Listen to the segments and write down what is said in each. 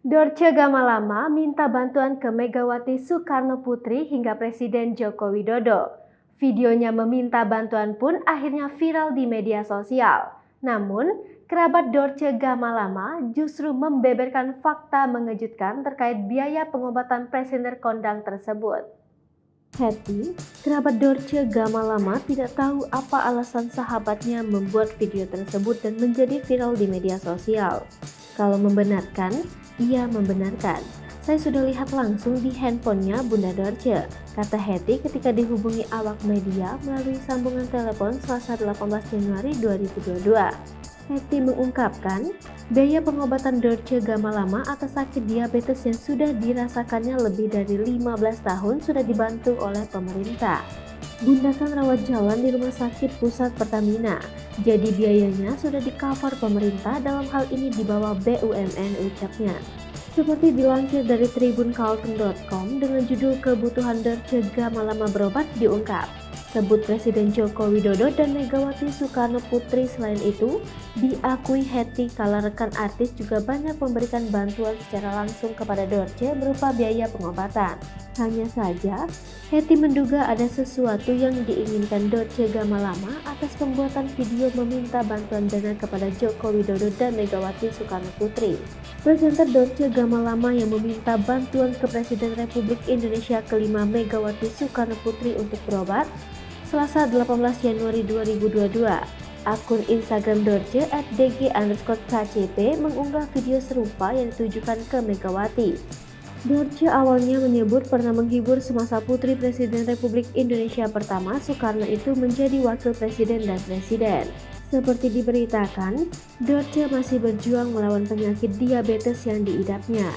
Dorce Gamalama minta bantuan ke Megawati Soekarnoputri hingga Presiden Joko Widodo. Videonya meminta bantuan pun akhirnya viral di media sosial. Namun, kerabat Dorce Gamalama justru membeberkan fakta mengejutkan terkait biaya pengobatan presenter kondang tersebut. Hetty, kerabat Dorce Gamalama tidak tahu apa alasan sahabatnya membuat video tersebut dan menjadi viral di media sosial. Kalau membenarkan, ia membenarkan. Saya sudah lihat langsung di handphonenya Bunda Dorce, kata Hetty ketika dihubungi awak media melalui sambungan telepon Selasa 18 Januari 2022. Hetty mengungkapkan, biaya pengobatan Dorce Gamalama atas sakit diabetes yang sudah dirasakannya lebih dari 15 tahun sudah dibantu oleh pemerintah. Bunda kan rawat jalan di Rumah Sakit Pusat Pertamina, jadi biayanya sudah di-cover pemerintah, dalam hal ini di bawah BUMN, ucapnya. Seperti dilansir dari tribunkalteng.com dengan judul Kebutuhan Dorce Gamalama berobat diungkap. Sebut Presiden Joko Widodo dan Megawati Soekarnoputri. Selain itu, diakui Hetty kala rekan artis juga banyak memberikan bantuan secara langsung kepada Dorce berupa biaya pengobatan. Hanya saja, Hetty menduga ada sesuatu yang diinginkan Dorce Gamalama atas pembuatan video meminta bantuan dana kepada Joko Widodo dan Megawati Soekarnoputri. Presenter Dorce Gamalama yang meminta bantuan ke Presiden Republik Indonesia kelima Megawati Soekarnoputri untuk berobat, Selasa 18 Januari 2022, akun Instagram Dorce @dg_kcp mengunggah video serupa yang ditujukan ke Megawati. Dorce awalnya menyebut pernah menghibur semasa Putri Presiden Republik Indonesia pertama Soekarno itu menjadi wakil presiden dan presiden. Seperti diberitakan, Dorce masih berjuang melawan penyakit diabetes yang diidapnya.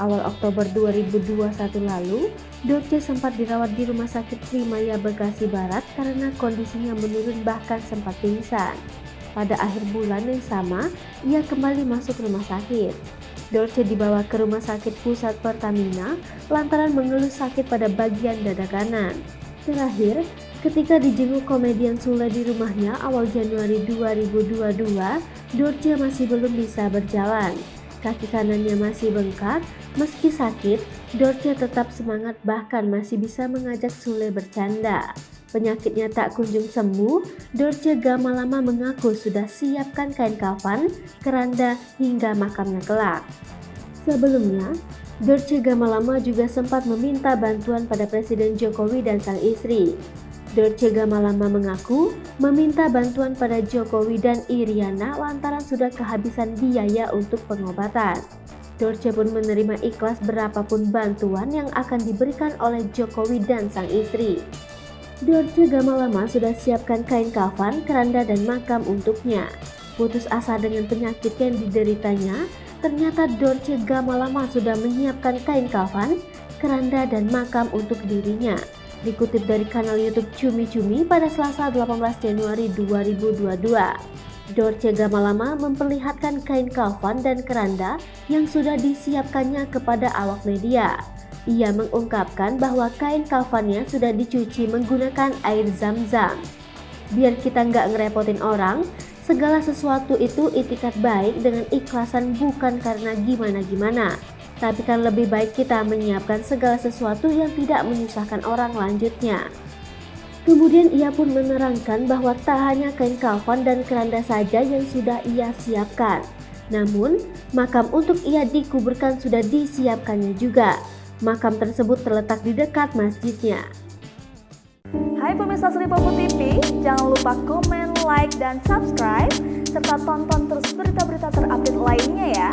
Awal Oktober 2021 lalu, Dorce sempat dirawat di Rumah Sakit Trimaya Bekasi Barat karena kondisinya menurun bahkan sempat pingsan. Pada akhir bulan yang sama, ia kembali masuk rumah sakit. Dorce dibawa ke Rumah Sakit Pusat Pertamina lantaran mengeluh sakit pada bagian dada kanan. Terakhir, ketika dijenguk komedian Sule di rumahnya awal Januari 2022, Dorce masih belum bisa berjalan. Kaki kanannya masih bengkak, meski sakit, Dorce tetap semangat bahkan masih bisa mengajak Sule bercanda. Penyakitnya tak kunjung sembuh, Dorce Gamalama mengaku sudah siapkan kain kafan, keranda, hingga makamnya kelak. Sebelumnya, Dorce Gamalama juga sempat meminta bantuan pada Presiden Jokowi dan sang istri. Dorce Gamalama mengaku meminta bantuan pada Jokowi dan Iriana lantaran sudah kehabisan biaya untuk pengobatan. Dorce pun menerima ikhlas berapapun bantuan yang akan diberikan oleh Jokowi dan sang istri. Dorce Gamalama sudah siapkan kain kafan, keranda, dan makam untuknya. Putus asa dengan penyakit yang dideritanya, ternyata Dorce Gamalama sudah menyiapkan kain kafan, keranda, dan makam untuk dirinya. Dikutip dari kanal YouTube Cumi Cumi pada Selasa 18 Januari 2022, Dorce Gamalama memperlihatkan kain kafan dan keranda yang sudah disiapkannya kepada awak media. Ia mengungkapkan bahwa kain kafannya sudah dicuci menggunakan air zam-zam. Biar kita nggak ngerepotin orang, segala sesuatu itu itikat baik dengan ikhlasan, bukan karena gimana-gimana. Tapi kan lebih baik kita menyiapkan segala sesuatu yang tidak menyusahkan orang, lanjutnya. Kemudian ia pun menerangkan bahwa tak hanya kain kafan dan keranda saja yang sudah ia siapkan. Namun, makam untuk ia dikuburkan sudah disiapkannya juga. Makam tersebut terletak di dekat masjidnya. Hai pemirsa Sri Popo TV, jangan lupa komen, like, dan subscribe, serta tonton terus berita-berita terupdate lainnya ya.